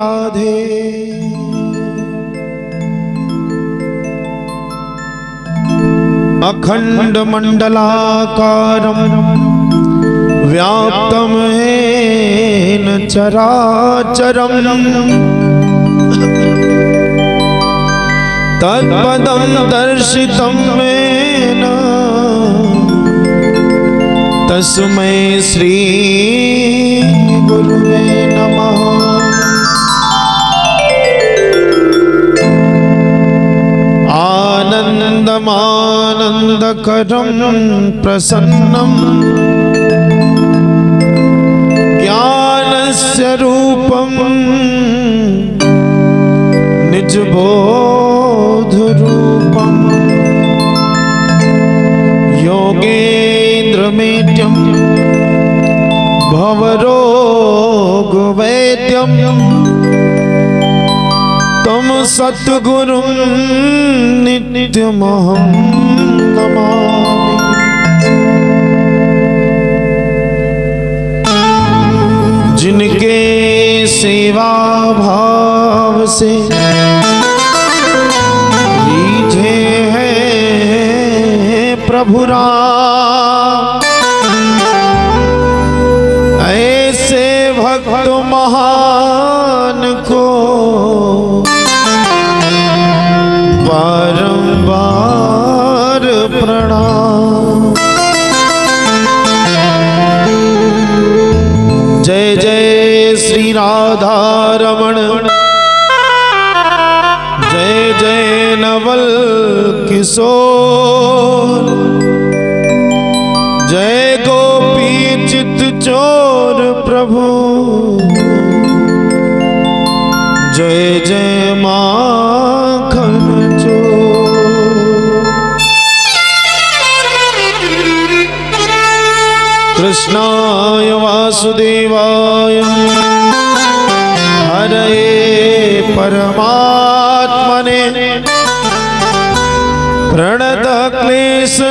राधे अखंड मंडलाकारं व्याप्तं येन चराचरं तत्पदं दर्शितं येन तस्मै श्री गुरुवे नमः। आनन्दमानन्दकरं प्रसन्नं ज्ञानस्य रूपं निजबोधरूपं योगेन्द्रमेत्यं भवरोगवैद्यं तम सद्गुरुं नित्यमहं नमामि। जिनके सेवा भाव से रीझे हैं प्रभु राम, ऐसे भक्त महान को बारंबार प्रणाम। जय जय श्री राधा रमण, जय जय नवल किशोर, जय गोपी चित चोर प्रभु, जय जय माखन चोर। कृष्णाय वासुदेवाय हरे परमात्मने प्रणत क्लेशनाशाय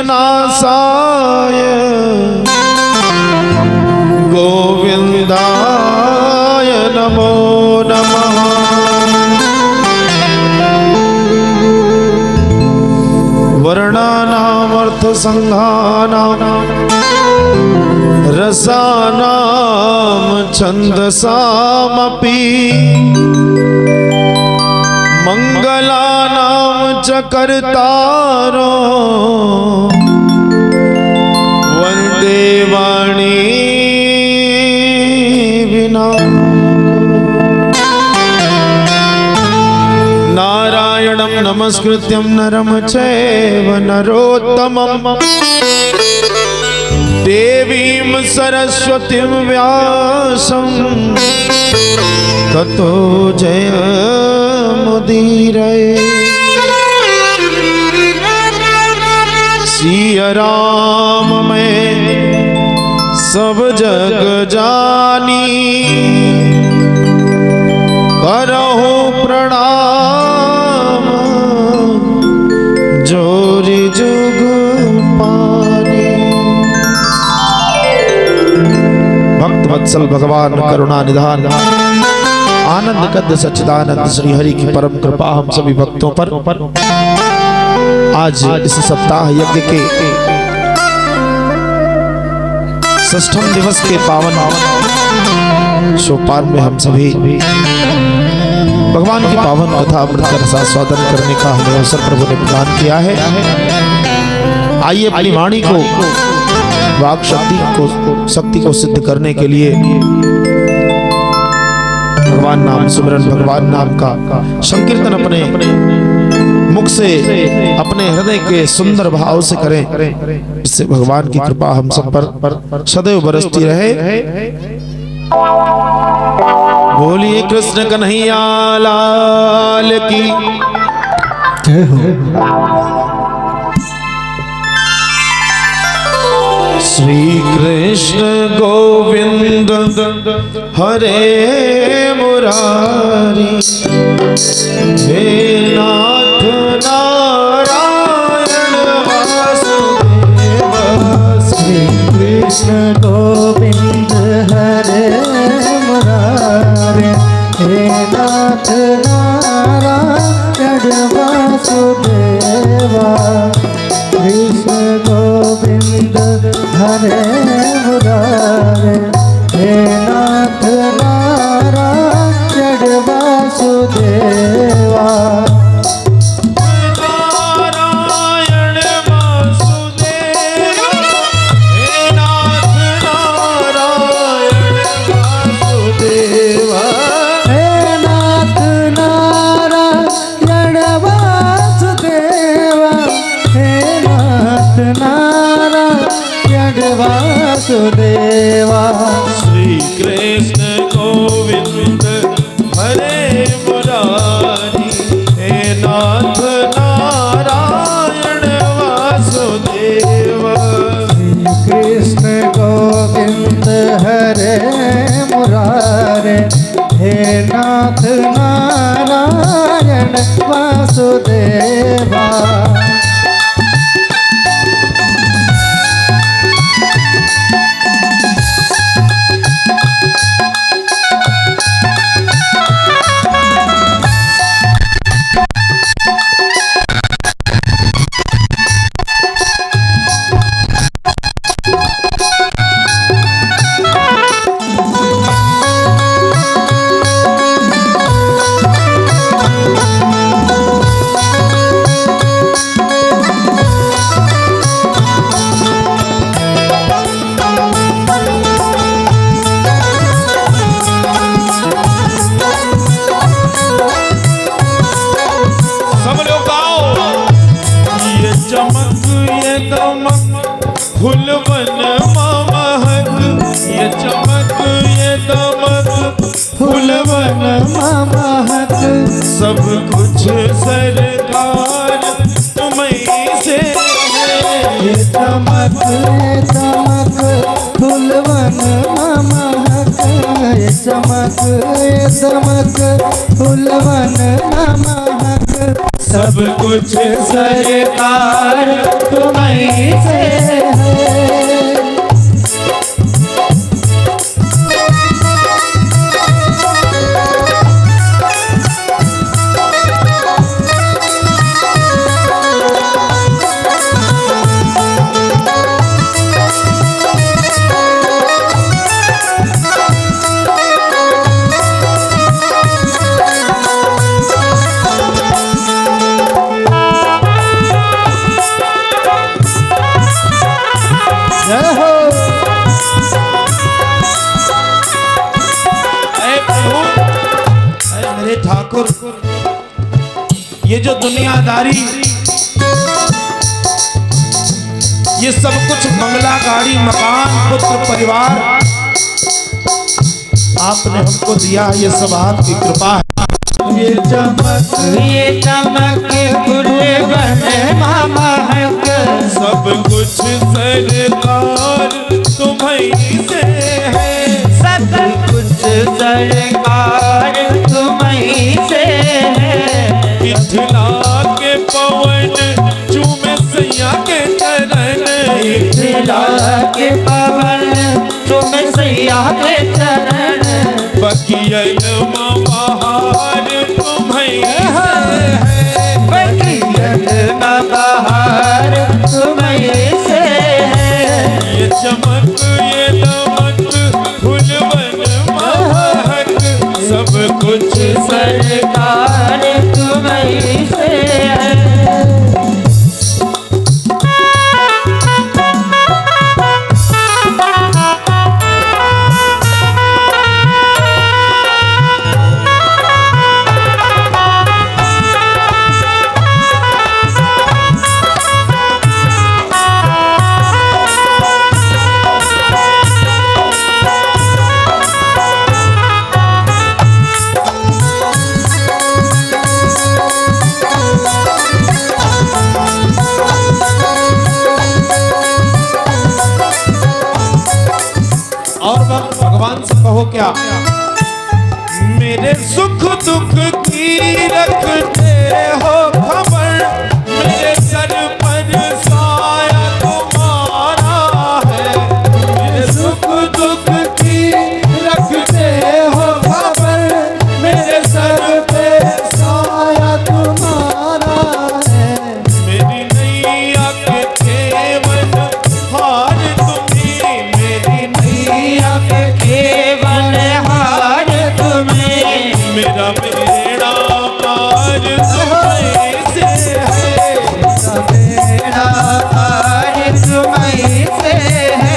गोविन्दाय नमो नमः। वर्णानामर्थसंघानां रसानां छन्दसामपि मंगलानां च कर्तारो वन्दे वाणी विना। नारायणं नमस्कृत्यं नरं चैव नरोत्तमं देवीं सरस्वतीं व्यासं ततो जयमुदीरये। सिया राम मैं सब जग जानी, करहु प्रणाम जोरी जुग पानी। भक्त वत्सल भगवान करुणा निधान आनंद कद सच्चिदानंद श्री हरि की परम कृपा हम सभी भक्तों पर आज इस सप्ताह यज्ञ के षष्ठम दिवस के पावन सोपान में हम सभी भगवान की पावन कथा अमृत का रसास्वादन करने का हमें अवसर प्रभु ने प्रदान किया है। आइए अपनी वाणी को वाक शक्ति को सिद्ध करने के लिए भगवान नाम सुमिरन, भगवान नाम का संकीर्तन अपने मुख से अपने हृदय के सुंदर भाव से करें, इससे भगवान की कृपा हम सब पर सदैव बरसती रहे। बोलिए कृष्ण कन्हैया लाल की जय हो। श्री कृष्ण गोविंद हरे मुरारी, हे नाथ नारायण वासुदेव। श्री कृष्ण गोविंद हरे मुरारी, हे नाथ नारायण वासुदेवा कृष्ण गोविंद हरे मुरारे हे नाथ नारायण वासुदेवा वासुदेवा श्री कृष्ण गोविंद हरे मुरारी हे नाथ नारायण वासुदेवा श्री कृष्ण गोविंद हरे मुरारे हे नाथ नारायण वासुदेवा फुलवन महक ये चमक ये दमक फुलवन महक सब कुछ सरकार तुम्हीं से ये चमक फुलवन महक ये चमक फुलवन महक सब कुछ सरकार तुम्हीं से ठाकुर ये जो दुनियादारी ये सब कुछ बंगला गाड़ी मकान पुत्र परिवार आपने हमको दिया ये सब आपकी कृपा है ये चमक फुलवन महक सब कुछ सरकार तुम्हीं से है सब कुछ सरकार तुम्हीं से है इठला के पवन चूमे सैया के चरण इठला के पवन चूमे सैया के चरण बकियन बहार तुम्हीं है बकियन बहार तुम्हीं से है ये चमक ये दमक फुलवन महक सब कुछ सरकार तुम्हीं से है भगवान से कहो क्या मेरे सुख दुख की रखते हो खबर मेरे सर पर साया तुम्हारा है मेरे सुख दुख की रखते हो खबर मेरे सर मेरा बेड़ा पार तुम्हीं से है, बेड़ा पार तुम्हीं से है,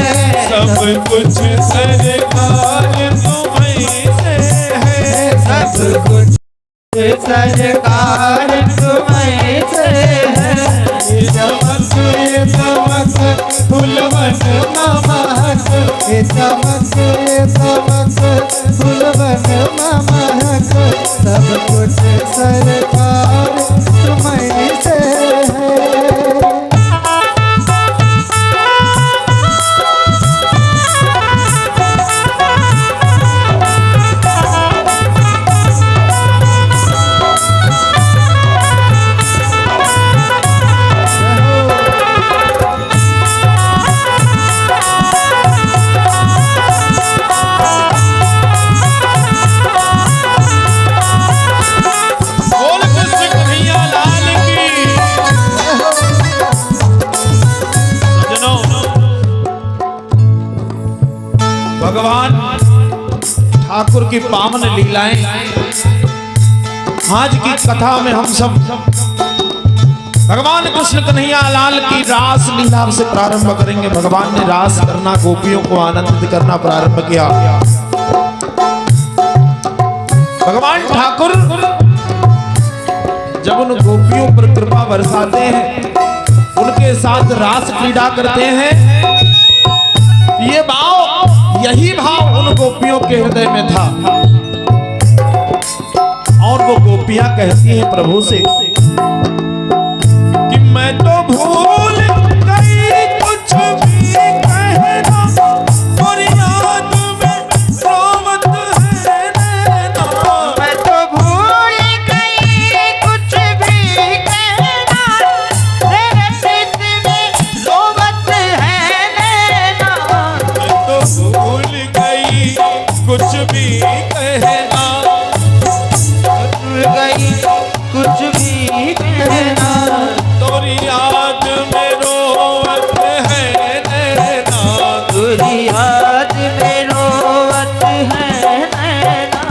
सब कुछ सरकार तुम्हीं से है, सब कुछ सरकार तुम्हीं से है। चमक चमक फुलवन महक, चमक चमक फुलवन महक, सब कुछ सरकार तुम्हीं से है। बोल कृष्ण कन्हैया लाल की। सज्जनों, भगवान ठाकुर की पावन लीलाएं आज की कथा में हम सब भगवान कृष्ण कन्हैया लाल की रास लीला से प्रारंभ करेंगे। भगवान ने रास करना, गोपियों को आनंदित करना प्रारंभ किया। भगवान ठाकुर जब उन गोपियों पर कृपा बरसाते हैं, उनके साथ रास क्रीड़ा करते हैं, ये भाव, यही भाव उन गोपियों के हृदय में था। और वो गोपियां कहती हैं प्रभु से कि मैं तो भूल गई कुछ भी कहना, और याद में रोवत है नैना। मैं तो भूल गई कुछ भी कहना, तेरे चित में रोवत है नैना। मैं तो भूल गई कुछ भी कहना, भूल गई कुछ भी कहना, तोरी याद में रोवत है नैना। तेरी याद में रोवत है नैना।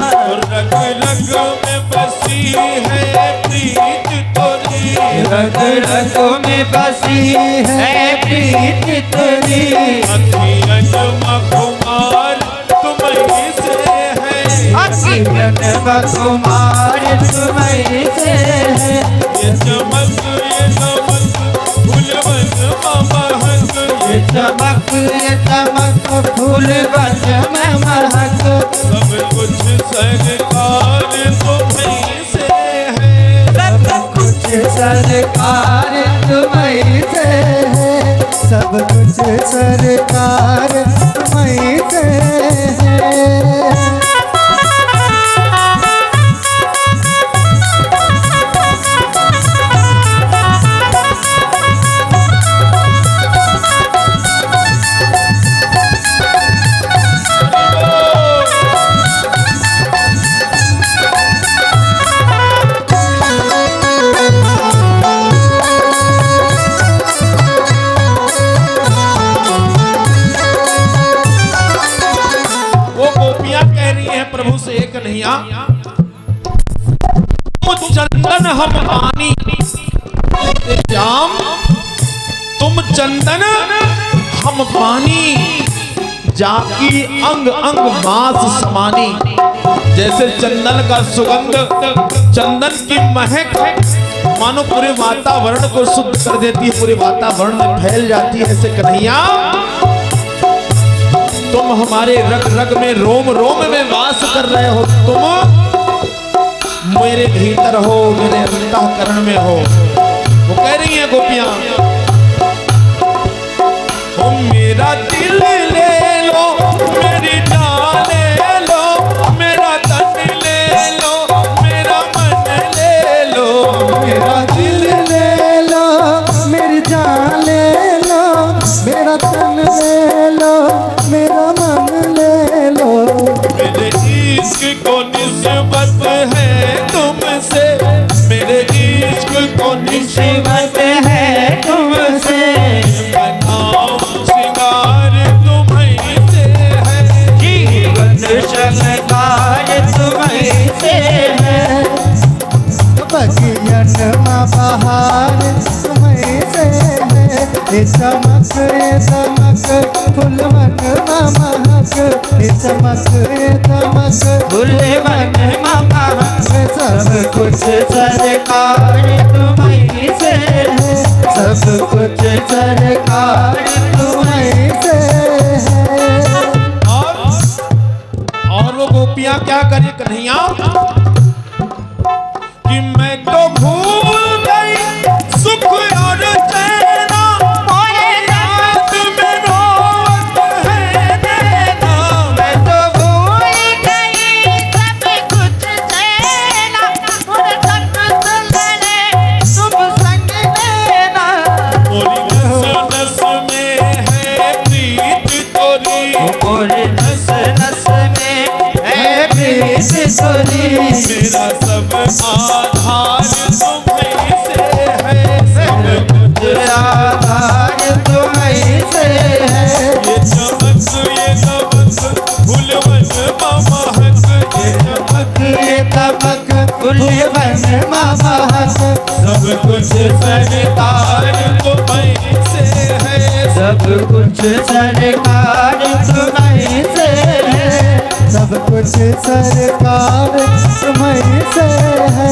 रग रग में बसी है प्रीत तोरी, रग रग में बसी है प्रीत तेरी। अखियन मखुमार तुम्हीं से है, अखियन कुमार तुम्हीं से है। ये चमक फुलवन महक, ये चमक फूल बन में महक, सब कुछ सरकार तुम्हीं से है, सब कुछ सरकार तुम्हीं से है। सब कुछ सरकार तुम्हीं से है। प्रभु से एक कन्हैया, तुम चंदन हम पानी, श्याम तुम चंदन हम पानी, जाकी अंग अंग मास समानी। जैसे चंदन का सुगंध, चंदन की महक मानो पूरे वातावरण को शुद्ध कर देती है, पूरे वातावरण में फैल जाती है। ऐसे कन्हैया तुम हमारे रग रग में, रोम रोम में वास कर रहे हो। तुम मेरे भीतर हो, मेरे अंतःकरण में हो। वो कह रही है गोपियां, ओ मेरा दिल ले लो, मेरी जान ले लो, मेरा तन ले लो, मेरा मन ले लो। मेरा दिल ले लो, मेरी जान ले लो, मेरा तन ले लो, मेरा मन ले लो। मेरे इश्क को निस्बत है तुमसे, मेरे इश्क को निस्बत निस्बत है तुमसे। बनाओ सिंगार तुम्हारे है बगियन माँ बहार तुम्हीं से है ये चमक फुलवन माँ महक ये चमक फुलवन माँ महक सब कुछ सरकार तुम्हीं से है सब कुछ सरकार तुम्हीं से है। और वो गोपियां क्या करे कन्हैया कि मैं तो भूल गई सुख और चैना मोरे रात में रोवत है नैना। मैं तो भूल गई सब कुछ देना मुझे तक सुंदरे तुम संग लेना मोरी नस नस में है प्रीत तोरी मोरे नस नस में है प्रीत तोरी मेरा सब आधार तुम्हीं से है सब कुछ आधार तुम्हीं से है ये चमक फुलवन महक ये चमक ये तमक फुलवन माँ महक सब कुछ सरकार तुम्हीं से है सब कुछ सरकार तुम्हीं से है सब कुछ सरकार तुम्हीं से है।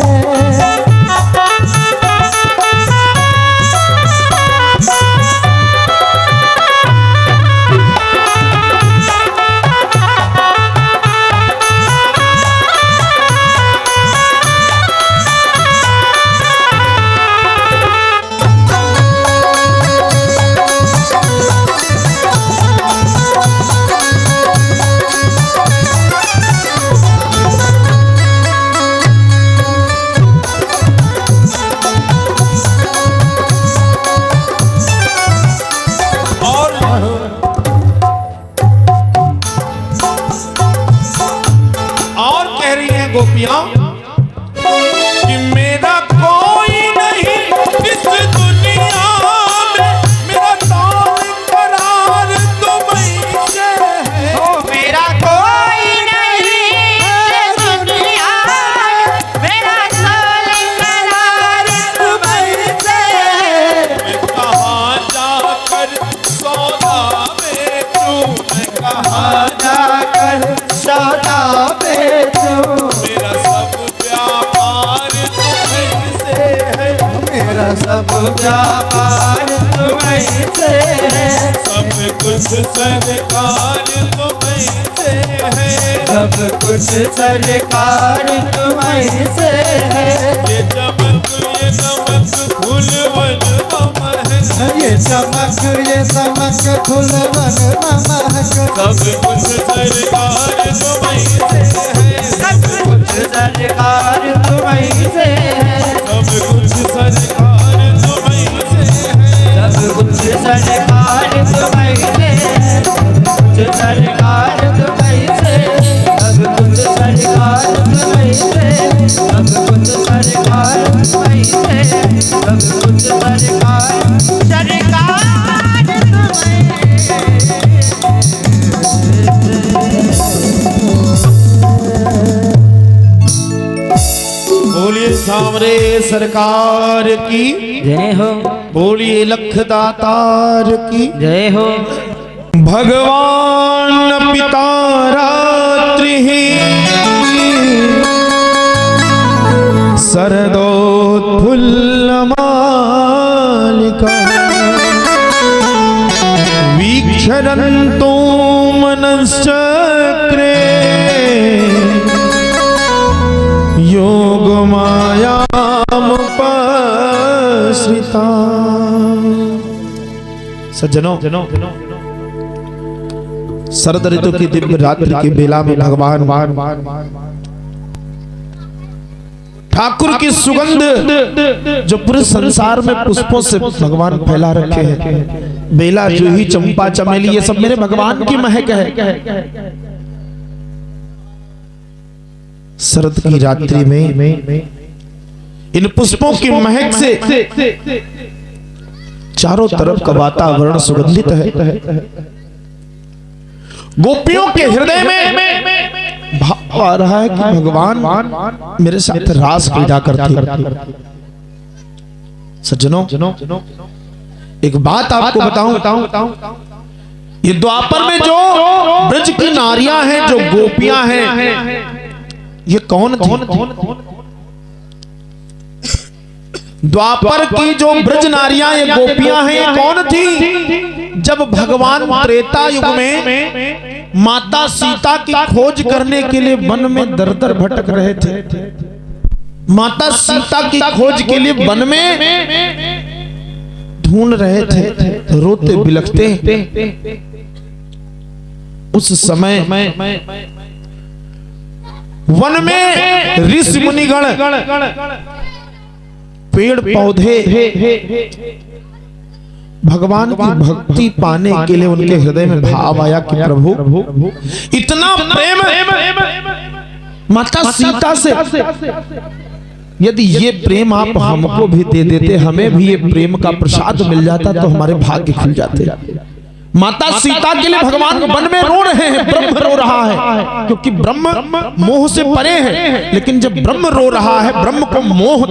और कह रही हैं गोपियां कि मेरा कोई नहीं इस दुनिया में मेरा तार करार तुम्हीं से है ओ मेरा कोई नहीं इस दुनिया मेरा साल करार तुम्हीं से मैं कहाँ जाकर सौदा बेचूं मैं कहाँ जाकर सौदा बेचूं मेरा सब व्यापार तुम्हीं से है मेरा सब व्यापार तुम्हीं से है सब कुछ सरकार तुम्हीं से है सब कुछ सरकार तुम्हीं से है ये चमक फुलवन महक ये चमक फुलवन महक सब कुछ सरकार तुम्हीं से है सब कुछ सरकार तुम्हीं से है सब कुछ सरकार तुम्हीं से है सब कुछ सरकार तुम्हीं से है कुछ सरकार तुम्हीं से सब कुछ सरकार तुम्हीं से सब कुछ सरकार तुम्हीं से सब कुछ सरकार बोलिए सामरे सरकार की जय हो बोलिए लख दातार की जय हो भगवान पिता रात्रि शरदोत्फुल्लमालिका वीक्षरन्तो मनश्चक्रे योगमायामुपश्रिता। सज्जनों शरद ऋतु की दिव्य रात्रि की बेला में भगवान ठाकुर की सुगंध जो पूरे संसार में पुष्पों से भगवान फैला रखे हैं, बेला जूही चंपा चमेली ये सब मेरे भगवान की महक है। शरद की रात्रि में इन पुष्पों की महक से चारों तरफ का वातावरण सुगंधित है। गोपियों के हृदय में भाव आ रहा है कि भगवान मेरे साथ रास क्रीड़ा करते। सज्जनों, एक बात आपको बताऊं, ये द्वापर में जो ब्रज की नारियां हैं, जो गोपियां हैं, ये कौन थी? द्वापर की जो ब्रज नारियां, ये गोपियां हैं, ये कौन थी? जब भगवान त्रेता युग में माता सीता की खोज करने के लिए वन में दर दर भटक रहे थे, माता सीता की खोज के लिए वन में ढूंढ रहे थे, रोते बिलखते, उस समय वन में ऋषि मुनिगण, पेड़ पौधे भगवान की भक्ति पाने के लिए उनके हृदय में भाव आया कि प्रभु इतना प्रेम माता सीता से, यदि ये प्रेम आप हमको भी दे देते, हमें भी ये प्रेम का प्रसाद मिल जाता, तो हमारे भाग्य खुल जाते। माता सीता के लिए भगवान वन में रो रहे हैं, ब्रह्म रो रहा है, क्योंकि ब्रह्म मोह से परे है। लेकिन जब ब्रह्म रो रहा है, ब्रह्म को मोह,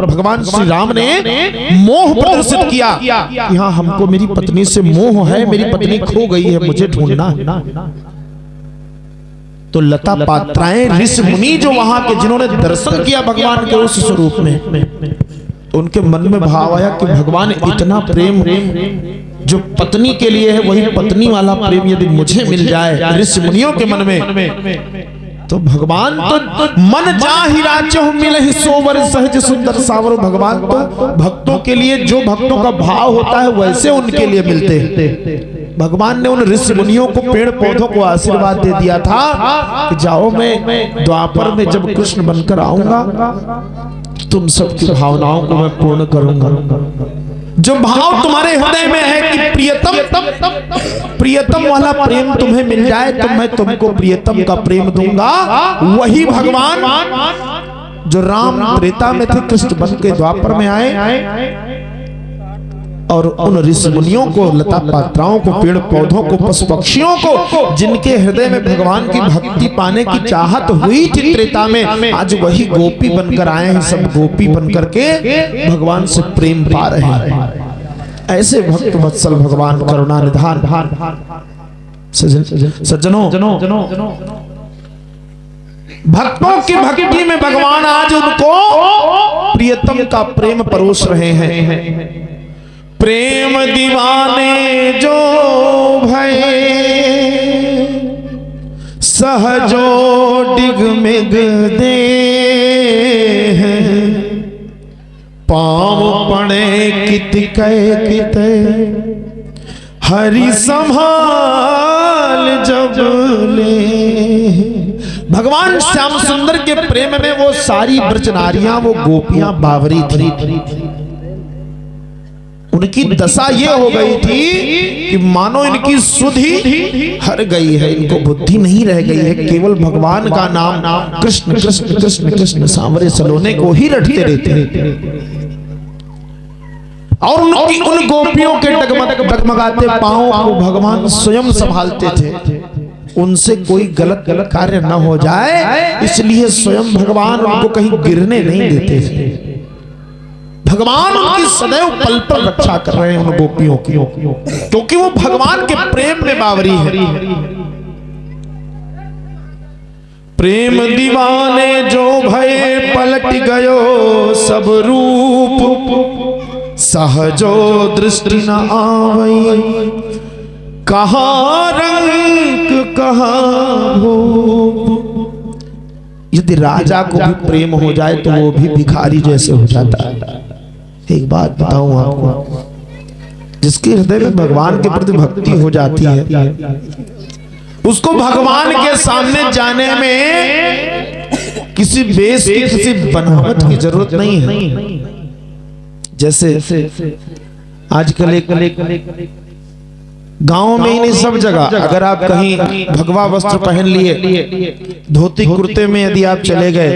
भगवान श्री राम ने मोह प्रदर्शित किया कि हाँ, हमको मेरी पत्नी से मोह है, मेरी पत्नी खो गई है, मुझे ढूंढना है। तो लता पात्राएं, ऋषि मुनि जो वहां के, जिन्होंने दर्शन किया भगवान के उस स्वरूप में, तो उनके मन में भाव आया कि भगवान इतना प्रेम जो पत्नी के लिए है, वही पत्नी वाला प्रेम यदि मुझे मिल जाए ऋषि मुनियों के मन में, तो भगवान तो मन जाहि राचहु मिलहि सोवर सहज सुंदर सावर। भगवान तो भक्तों के लिए, जो भक्तों का भाव होता है वैसे उनके लिए मिलते हैं। भगवान ने उन ऋषि मुनियों को, पेड़ पौधों को आशीर्वाद दे दिया था कि जाओ, मैं द्वापर में जब कृष्ण बनकर आऊंगा, तुम सबकी भावनाओं को मैं पूर्ण करूंगा। जो भाव तुम्हारे हृदय में है कि प्रियतम वाला प्रेम तुम्हें मिल जाए, तो मैं तुमको प्रियतम का प्रेम दूंगा। वही भगवान जो राम त्रेता में थे, कृष्ण बन के द्वापर में आए और उन ऋषि मुनियों को, लता पात्राओं को, पेड़ पौधों को, पशु पक्षियों को, जिनके हृदय में भगवान की भक्ति पाने की चाहत हुई थी त्रेता में, आज वही गोपी बनकर आए हैं। सब गोपी बनकर के भगवान से प्रेम पा रहे हैं। ऐसे भक्त वत्सल भगवान करुणा निधान। सज्जनों, भक्तों की भक्ति में भगवान आज उनको प्रियतम का प्रेम परोस रहे हैं। प्रेम दीवाने जो भये, सहजो डिगमिग दे, पाँव पड़े कित किते, हरि संभाल जब ले। भगवान श्याम सुंदर के प्रेम में वो सारी ब्रज नारियां, वो गोपियां बावरी थी। उनकी दशा ये हो गई थी कि मानो इनकी सुधि हर गई है, इनको बुद्धि नहीं रह गई है, केवल भगवान का नाम कृष्ण कृष्ण कृष्ण कृष्ण सांवरे सलोने को ही रटते रहते। और उन गोपियों के डगमगाते पांवों को भगवान स्वयं संभालते थे, उनसे कोई गलत कार्य न हो जाए, इसलिए स्वयं भगवान उनको कहीं गिरने नहीं देते थे। भगवान उनकी सदैव पल पल रक्षा कर रहे हैं उन गोपियों की, क्योंकि वो भगवान के प्रेम में बावरी है। प्रेम दीवाने जो भये, पलट गयो सब रूप, सहजो दृष्टि न आवई, कहाँ रंग कहाँ भूप। यदि राजा को भी प्रेम हो जाए तो वो भी भिखारी जैसे हो जाता है। एक बात बताऊं आपको, जिसके हृदय में भगवान के प्रति भक्ति हो जाती है, उसको भगवान के सामने जाने में किसी वेश की, किसी बनावट की जरूरत नहीं है। जैसे आजकल एक गांव में ही नहीं, सब जगह अगर आप कहीं भगवा वस्त्र पहन लिए, धोती कुर्ते में यदि आप चले गए,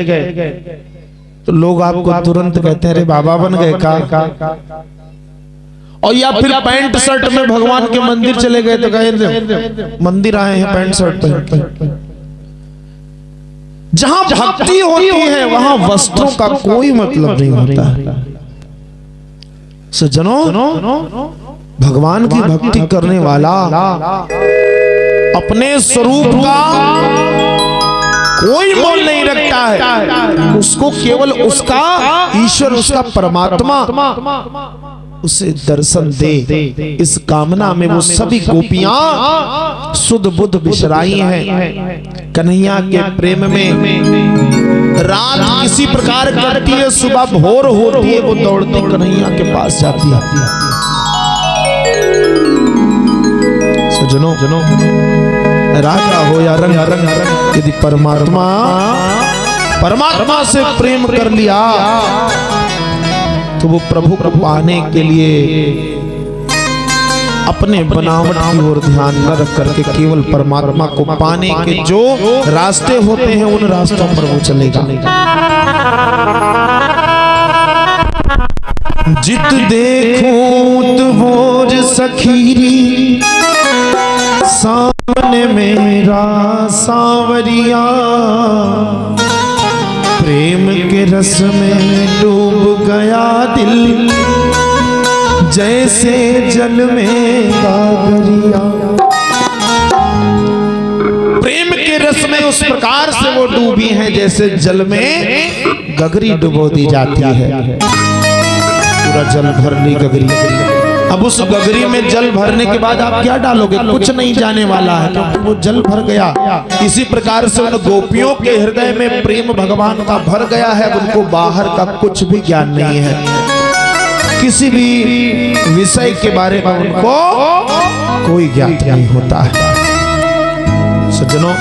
तो लोग आपको तुरंत कहते हैं अरे बाबा बन गए का। और या फिर पैंट शर्ट में भगवान के मंदिर चले गए तो कहे मंदिर आए हैं पैंट शर्ट पहन के। जहां भक्ति होती है वहां वस्त्रों का कोई मतलब नहीं होता है। सज्जनों, भगवान की भक्ति करने वाला अपने स्वरूप का कोई मोल नहीं रखता है। उसको केवल उसका ईश्वर, उसका परमात्मा उसे दर्शन दे, इस कामना में वो सभी गोपियां सुध बुध बिसराई हैं। कन्हैया के प्रेम में रात किसी प्रकार करती है, सुबह भोर होती है, वो दौड़ती कन्हैया के पास जाती है। सज्जनों, राजा हो या रंग, यदि परमात्मा से प्रेम कर लिया तो वो प्रभु को पाने के लिए अपने बनावट की ओर ध्यान न रख करके केवल परमात्मा को पाने के जो रास्ते होते हैं उन रास्तों पर वो चलेगा। जित देखूं तो भोर सखीरी, सामने मेरा सांवरिया, प्रेम के रस में डूब गया दिल, जैसे जल में गागरिया। प्रेम के रस में उस प्रकार से वो डूबी हैं जैसे जल में गगरी डुबो दी जाती है। पूरा जल भर ली गगरी। अब उस गगरी में जल भरने के बाद आप क्या डालोगे? कुछ नहीं जाने वाला है, क्योंकि वो जल भर गया। इसी प्रकार से उन गोपियों के हृदय में प्रेम भगवान का भर गया है। उनको बाहर का कुछ भी ज्ञान नहीं है, किसी भी विषय के बारे में उनको कोई ज्ञान नहीं होता है। सज्जनों,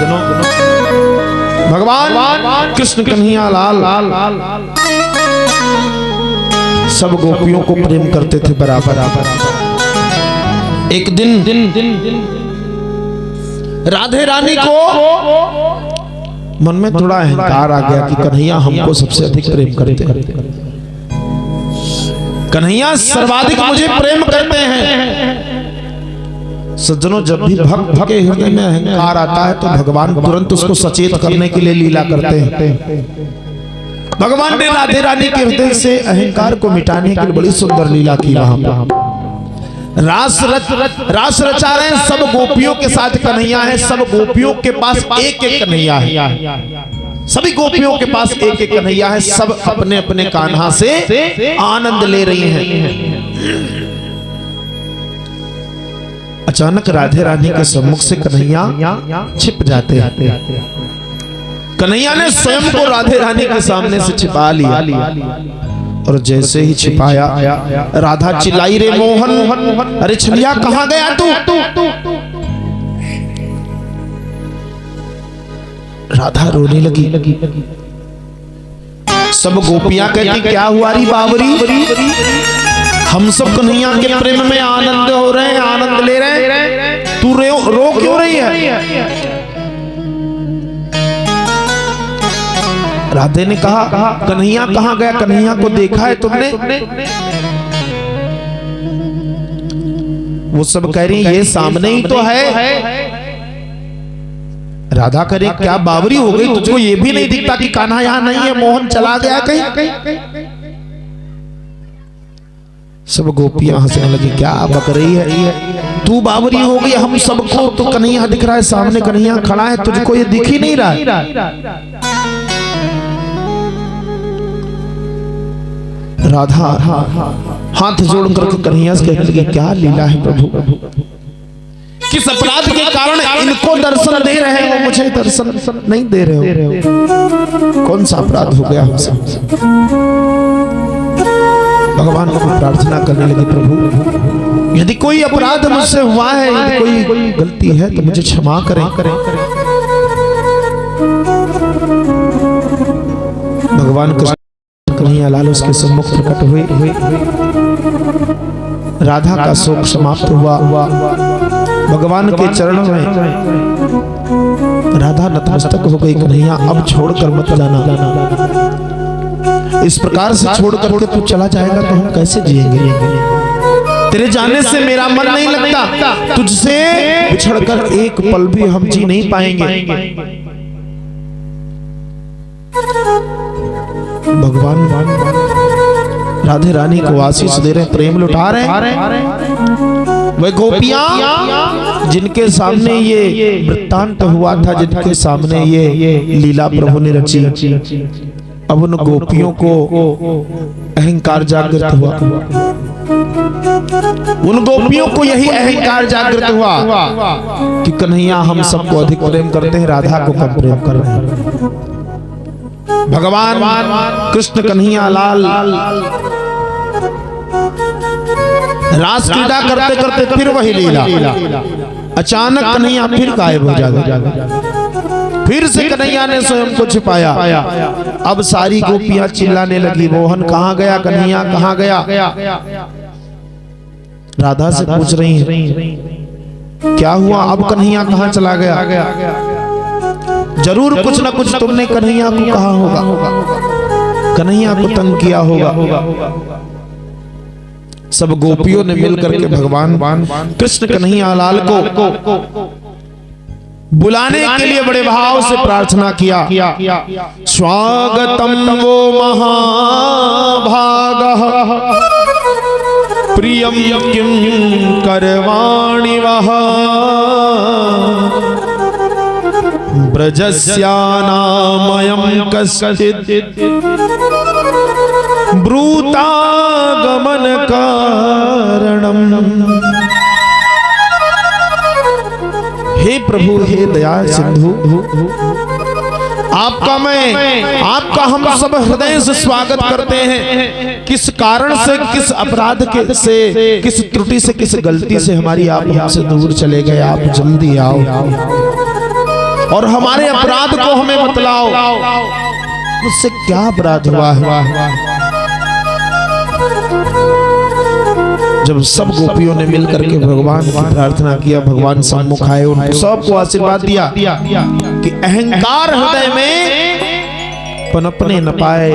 भगवान कृष्ण कन्हैया लाल सब गोपियों को प्रेम करते थे बराबर। एक दिन राधे रानी को मन में थोड़ा अहंकार आ गया कि कन्हैया हमको सबसे अधिक प्रेम करते हैं, कन्हैया सर्वाधिक मुझे प्रेम करते हैं। सज्जनों, जब भी भक्त के हृदय में अहंकार आता है तो भगवान तुरंत उसको सचेत करने के लिए लीला करते हैं। भगवान ने राधे रानी के हृदय से अहंकार को मिटाने की बड़ी सुंदर लीला की। वहां पर रास रचा रहे हैं, सब गोपियों के साथ कन्हैया है, सब गोपियों के पास एक एक कन्हैया है, सभी गोपियों के पास एक एक कन्हैया है, सब अपने अपने कान्हा से आनंद ले रही हैं। अचानक राधे रानी के सम्मुख से कन्हैया छिप जाते हैं। कन्हैया ने स्वयं को राधे रानी के सामने से छिपा लिया, और जैसे ही छिपाया राधा चिल्लाई, रे मोहन, अरे छलिया कहां गया तू? राधा रोने लगी। सब गोपियां कहती, क्या हुआ री बावरी? हम सब कन्हैया के प्रेम में आनंद हो रहे हैं, आनंद ले रहे हैं, तू रो क्यों रही है? राधे ने कहा, कन्हैया कहां गया? कन्हैया को देखा है तुमने? वो सब कह रही ये सामने ही तो है। राधा करे, क्या बावरी हो गई तुझको? ये भी नहीं दिखता कि कान्हा यहां नहीं है, मोहन चला गया कहीं? सब गोपियां हंसने लगी, क्या बक रही है? तू बावरी हो गई, हम सबको तो कन्हैया दिख रहा है, सामने कन्हैया खड़ा है, तुझको ये दिख ही नहीं रहा। राधा हाथ जोड़ करके कन्हैया से कहने लगी, क्या लीला है प्रभु? किस अपराध के कारण इनको दर्शन दे रहे हो, मुझे दर्शन नहीं दे रहे हो? कौन सा अपराध हो गया हमसे? भगवान को प्रार्थना करने लगी, प्रभु यदि कोई अपराध मुझसे हुआ है, यदि कोई गलती है तो मुझे क्षमा करें। भगवान कन्हैया लाल उसके सम्मुख प्रकट हुए। राधा का शोक समाप्त हुआ। भगवान के चरणों में राधा नतमस्तक हो गई, कन्हैया अब छोड़कर मत जाना। इस प्रकार से छोड़ करके तू चला जाएगा तो हम कैसे जिएंगे? तेरे जाने से मेरा मन नहीं लगता, तुझसे बिछड़कर एक पल भी हम जी नहीं पाएंगे। भगवान राधे रानी को आशीष दे रहे, प्रेम लुटा रहे हैं। वे गोपियां जिनके सामने ये वृत्तांत हुआ था, जिनके सामने ये लीला प्रभु ने रची, अब उन गोपियों को अहंकार जागृत हुआ। उन गोपियों को यही अहंकार जागृत हुआ कि कन्हैया हम सबको अधिक प्रेम करते हैं, राधा को कम प्रेम कर रहे हैं। भगवान कृष्ण कन्हैया लाल रास क्रीड़ा करते करते फिर वही लीला, अचानक कन्हैया फिर गायब हो जाता, फिर से कन्हैया ने स्वयं को छिपाया। अब सारी गोपियां चिल्लाने लगी, मोहन कहाँ गया, कन्हैया कहाँ गया। राधा से पूछ रही हैं क्या हुआ, अब कन्हैया कहाँ चला गया। जरूर कुछ ना कुछ तुमने कन्हैया को कहा होगा, कन्हैया को तंग किया होगा। सब गोपियों ने मिलकर के भगवान कृष्ण कन्हैया लाल को बुलाने के लिए बड़े भाव से प्रार्थना किया। स्वागतम वो महाभागः प्रियम किं करवाणि वः ब्रजस्यानामयं कश्चित् ब्रूतागमन कारणम। हे प्रभु, हे दया सिंधु, आपका हम सब हृदय से स्वागत करते हैं। किस कारण से, किस अपराध के से, किस त्रुटि से, किस गलती से हमारी आप हमसे दूर चले गए। आप जल्दी आओ और हमारे अपराध को हमें बतलाओ। मुझसे क्या अपराध हुआ है। जब सब गोपियों ने मिलकर के भगवान की प्रार्थना किया, भगवान सम्मुख आए, उनको सबको आशीर्वाद दिया कि अहंकार हृदय में पनपने न पाए।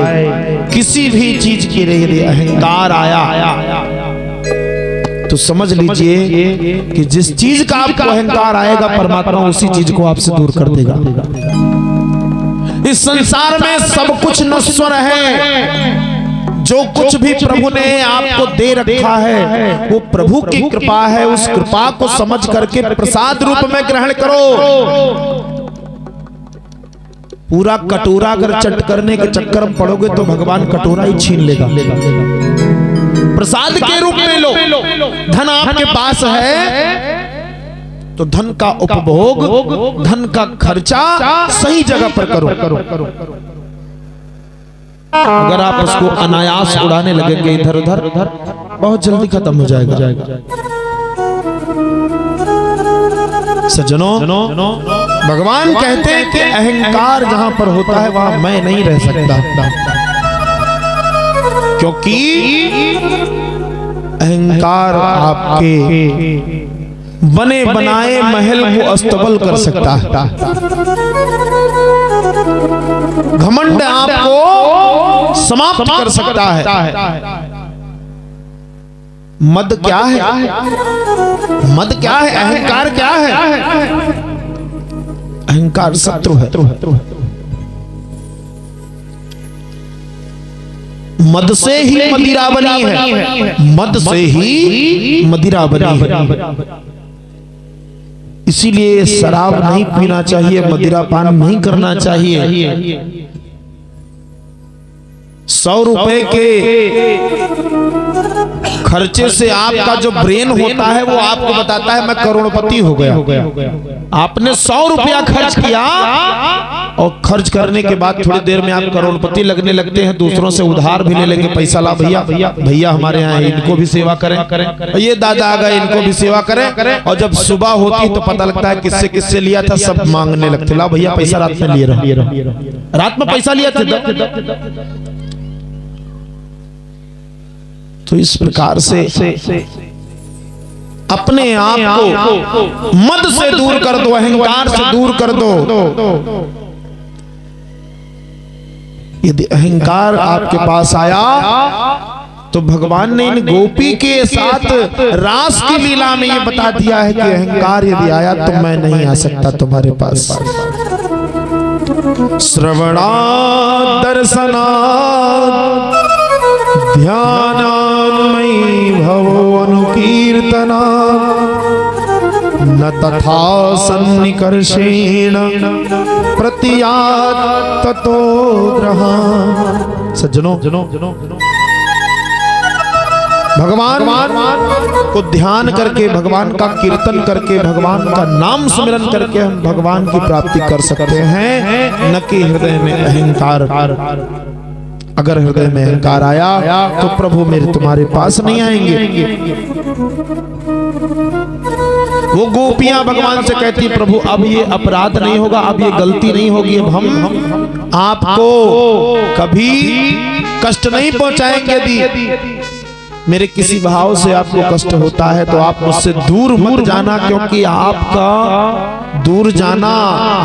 किसी भी चीज के लिए अहंकार आया तो समझ लीजिए कि जिस चीज का आपको अहंकार आएगा, परमात्मा उसी चीज को आपसे दूर कर देगा। इस संसार में सब कुछ नश्वर है। जो कुछ भी प्रभु ने आपको दे रखा है वो प्रभु की कृपा है। उस कृपा को समझ करके प्रसाद रूप में ग्रहण करो। पूरा कटोरा अगर चट करने के चक्कर में पड़ोगे तो भगवान कटोरा ही छीन लेगा। प्रसाद के रूप में लो। धन आपके पास है तो धन का उपभोग, धन का खर्चा सही जगह पर करो। अगर आप उसको अनायास उड़ाने लगेंगे इधर उधर, बहुत जल्दी खत्म हो जाएगा। सज्जनों, भगवान कहते हैं कि अहंकार जहां पर होता है वहां मैं नहीं रह सकता, क्योंकि अहंकार आपके बने बनाए महल को अस्तबल कर सकता है। घमंड आपको समाप्त कर सकता है। मद क्या है? मद क्या है? अहंकार क्या है? अहंकार शत्रु है। मद से ही मदिरा बनी है। मद से ही मदिरा बनी है। इसीलिए शराब नहीं पीना चाहिए, मदिरा पान नहीं करना चाहिए। 100 रुपए के खर्चे से आपका जो ब्रेन होता है वो आपको बताता है मैं करोड़पति हो गया। आपने 100 रुपया खर्च किया और खर्च करने के बाद थोड़ी देर में आप करोड़पति लगने लगते हैं। दूसरों से उधार भी ले लेंगे, पैसा ला भैया, भैया हमारे यहाँ इनको भी सेवा करें, ये दादा आ गए इनको भी सेवा करें। और जब सुबह होती तो पता लगता है किससे किससे लिया था, सब मांगने लगते। ला भैया पैसा रात में लिए रहो, रात में पैसा लिया था। तो इस प्रकार से अपने आप को मद से दूर कर दो, अहंकार से दूर कर दो। यदि अहंकार आपके पास आया तो भगवान ने इन गोपी के साथ रास की लीला में ये बता दिया है कि अहंकार यदि आया तो मैं नहीं आ सकता तुम्हारे पास। श्रवणात् दर्शनात् ध्यानान्मयी भवो अनुकीर्तनात् न तथा सन्निकर्षेण प्रतीयात् ततो ग्रहात्। सज्जनों, भगवान को ध्यान करके, भगवान का कीर्तन करके, भगवान का नाम सुमिरन करके हम भगवान की प्राप्ति कर सकते हैं, न कि हृदय में अहंकार। अगर हृदय में अहंकार आया तो प्रभु मेरे तुम्हारे पास नहीं आएंगे। वो गोपियां भगवान से कहती, प्रभु अब ये अपराध नहीं होगा, अब ये गलती नहीं होगी, अब हम आपको कभी कष्ट नहीं पहुंचाएंगे। यदि मेरे किसी भाव से आपको कष्ट होता है तो आप मुझसे दूर मत जाना, क्योंकि आपका दूर जाना,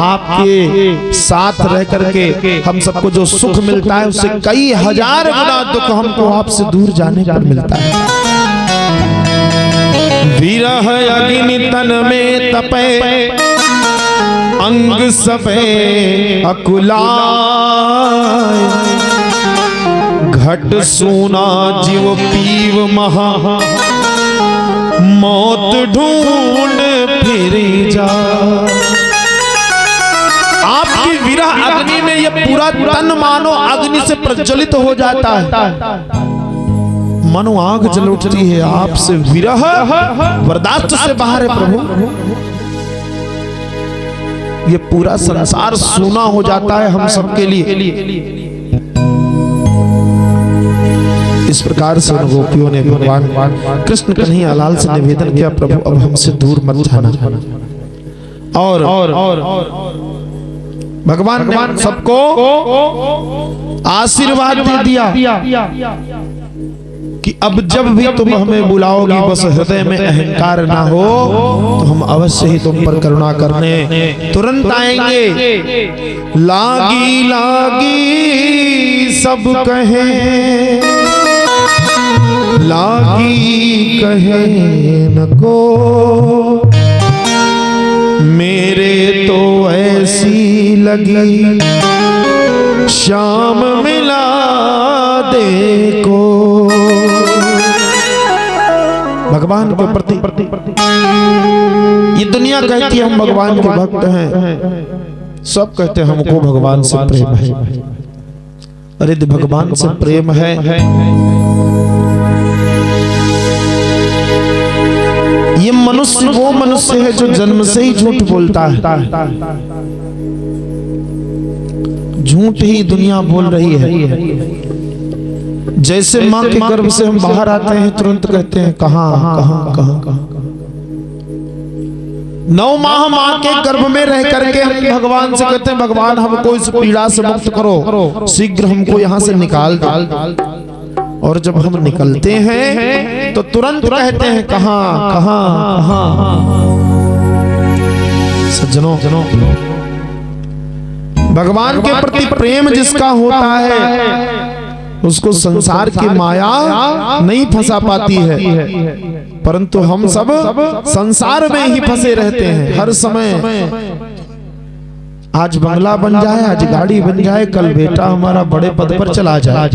आपके साथ रह करके हम सबको जो सुख मिलता है उससे कई हजार गुना दुख हमको आपसे दूर जाने पर मिलता है। विरह अग्नि तन में तपे, अंग सबे अकुलाय, घट सोना जीव पीव महा, मौत ढूंढ फिर जा। आपकी विरह अग्नि में ये पूरा तन मानो अग्नि से प्रज्वलित हो जाता है, मानो आग जल उठती है। आपसे विरह बर्दाश्त से बाहर है प्रभु। ये पूरा संसार सूना हो जाता है हम सबके लिए। इस प्रकार से गोपियों ने भगवान कृष्ण कन्हैया लाल से निवेदन किया, प्रभु अब हमसे दूर मत जाना। और भगवान ने सबको आशीर्वाद दे दिया कि अब जब भी तुम हमें बुलाओगी बस हृदय में अहंकार ना हो, तो हम अवश्य ही तुम पर करुणा करने तुरंत आएंगे। लागी लागी सब कहे, लागी कहे न को, मेरे तो ऐसी लगी शाम मिला देखो। भगवान के प्रति ये दुनिया कहती है हम भगवान के भक्त हैं, सब कहते हैं हमको भगवान से प्रेम है। अरे यदि भगवान से प्रेम है ये मनुष्य वो मनुष्य है जो जन्म से ही झूठ बोलता है। झूठ ही दुनिया बोल रही है। जैसे माँ के गर्भ से हम बाहर आते हैं तुरंत कहते हैं कहाँ कहाँ कहाँ कहाँ। 9 माह माँ के गर्भ में रह करके हम भगवान से कहते हैं भगवान हमको इस पीड़ा से मुक्त करो, शीघ्र हमको यहाँ से निकाल दो। और जब हम निकलते हैं तो तुरंत कहते हैं कहाँ कहाँ कहाँ। सज्जनों, भगवान के प्रति प्रेम जिसका होता है उसको संसार की माया नहीं फंसा पाती है, परंतु हम सब संसार में ही फंसे रहते हैं हर समय। आज बंगला बन जाए, आज गाड़ी बन जाए, कल बेटा हमारा बड़े पद पर चला जाए।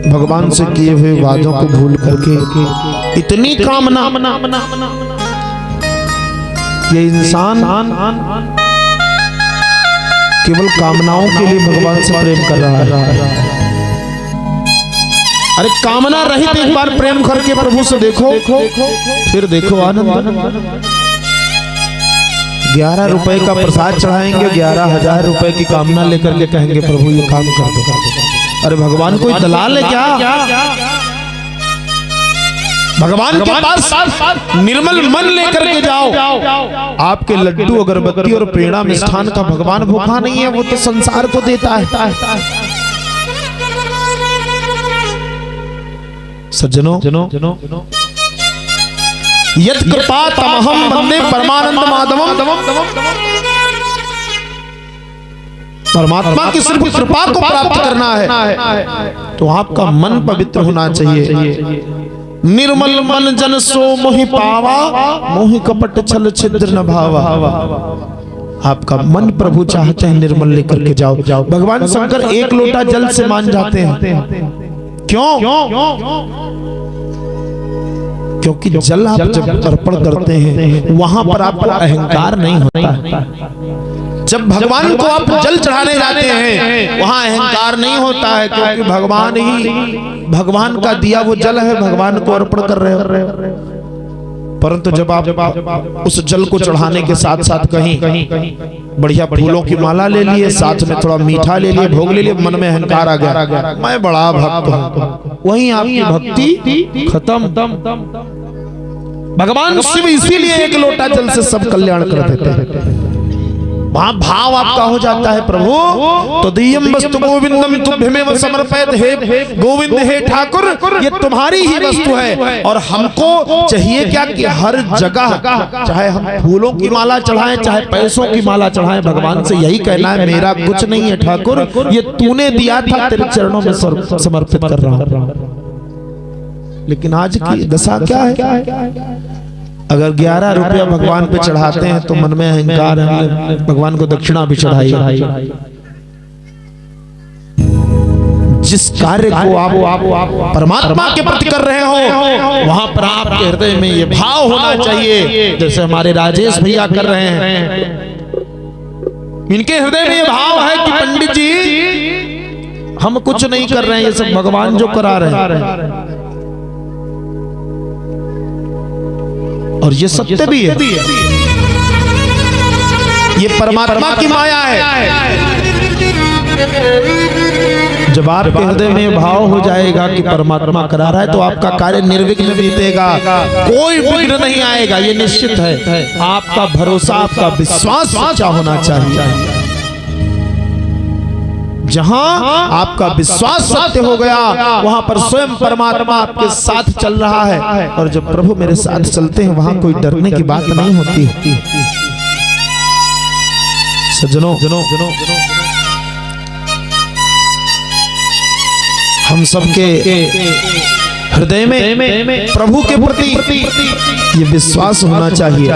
भगवान से किए हुए वादों को भूल करके इतनी कामना, ये इंसान केवल कामनाओं के लिए भगवान से प्रेम कर रहा है। अरे कामना रहित एक बार प्रेम करके प्रभु से देखो, फिर देखो आनंद। 11 रुपए का प्रसाद चढ़ाएंगे, 11,000 रुपए की कामना लेकर के कहेंगे प्रभु ये काम कर दो। अरे भगवान कोई दलाल है क्या? भगवान के पास निर्मल मन लेकर के जाओ। आपके लड्डू अगरबत्ती और पेड़ा मिष्ठान का भगवान भूखा नहीं है, वो तो संसार को देता है। सज्जनों, यत् कृपा तमहं वंदे परमानंद माधवम। परमात्मा की सिर्फ कृपा को प्राप्त करना है तो आपका मन पवित्र होना चाहिए। निर्मल मन जन सो मोहि पावा, मोहि कपट छल छिद्र न भावा। आपका मन प्रभु चाहते हैं निर्मल लेकर के जाओ। भगवान शंकर एक लोटा जल से मान जाते हैं। क्यों? क्योंकि जल आप जब अर्पण करते हैं वहां पर आपको अहंकार नहीं होता। जब भगवान को आप जल चढ़ाने जाते हैं वहां अहंकार नहीं होता है, क्योंकि भगवान का दिया वो जल है, भगवान को अर्पण कर रहे हो। परंतु जब आप उस जल को चढ़ाने के साथ साथ कहीं बढ़िया फूलों की माला ले लिए, साथ में थोड़ा मीठा ले लिए, भोग ले लिए, मन में अहंकार आ गया, मैं बड़ा भक्त हूं, वहीं आपकी भक्ति खत्म। भगवान शिव इसीलिए एक लोटा जल से सब कल्याण कर देते हैं। वहां भाव आपका हो जाता है, प्रभु तो दियम वस्तु गोविंदम तुभ्यमेव समर्पयत, हे गोविंद हे ठाकुर ये तुम्हारी ही वस्तु है। और हमको चाहिए क्या कि हर जगह चाहे हम फूलों की माला चढ़ाएं चाहे पैसों की माला चढ़ाएं, भगवान से यही कहना है मेरा कुछ नहीं है ठाकुर, ये तूने दिया था, तेरे चरणों में समर्पित कर रहा हूं। लेकिन आज की दशा क्या है? अगर 11 रुपया भगवान पे चढ़ाते हैं तो मन में अहंकार है, भगवान को दक्षिणा भी चढ़ाई। जिस कार्य को आप परमात्मा के प्रति कर रहे हो वहां पर आपके हृदय में ये भाव होना चाहिए, जैसे हमारे राजेश भैया कर रहे हैं। इनके हृदय में ये भाव है कि पंडित जी हम कुछ नहीं कर रहे हैं, ये सब भगवान जो करा रहे हैं। और ये सत्य भी है, ये परमात्मा की माया है। जब आपके हृदय में भाव हो जाएगा कि परमात्मा करा रहा है तो आपका कार्य निर्विघ्न बीतेगा, कोई विघ्न नहीं आएगा, ये निश्चित है। आपका भरोसा, आपका विश्वास सच्चा होना चाहिए। जहां आपका विश्वास सत्य हो गया वहां पर स्वयं परमात्मा आपके साथ चल रहा है। और जब प्रभु मेरे साथ चलते हैं वहां कोई डरने की बात नहीं होती। सज्जनों, हम सबके हृदय में प्रभु के प्रति ये विश्वास होना चाहिए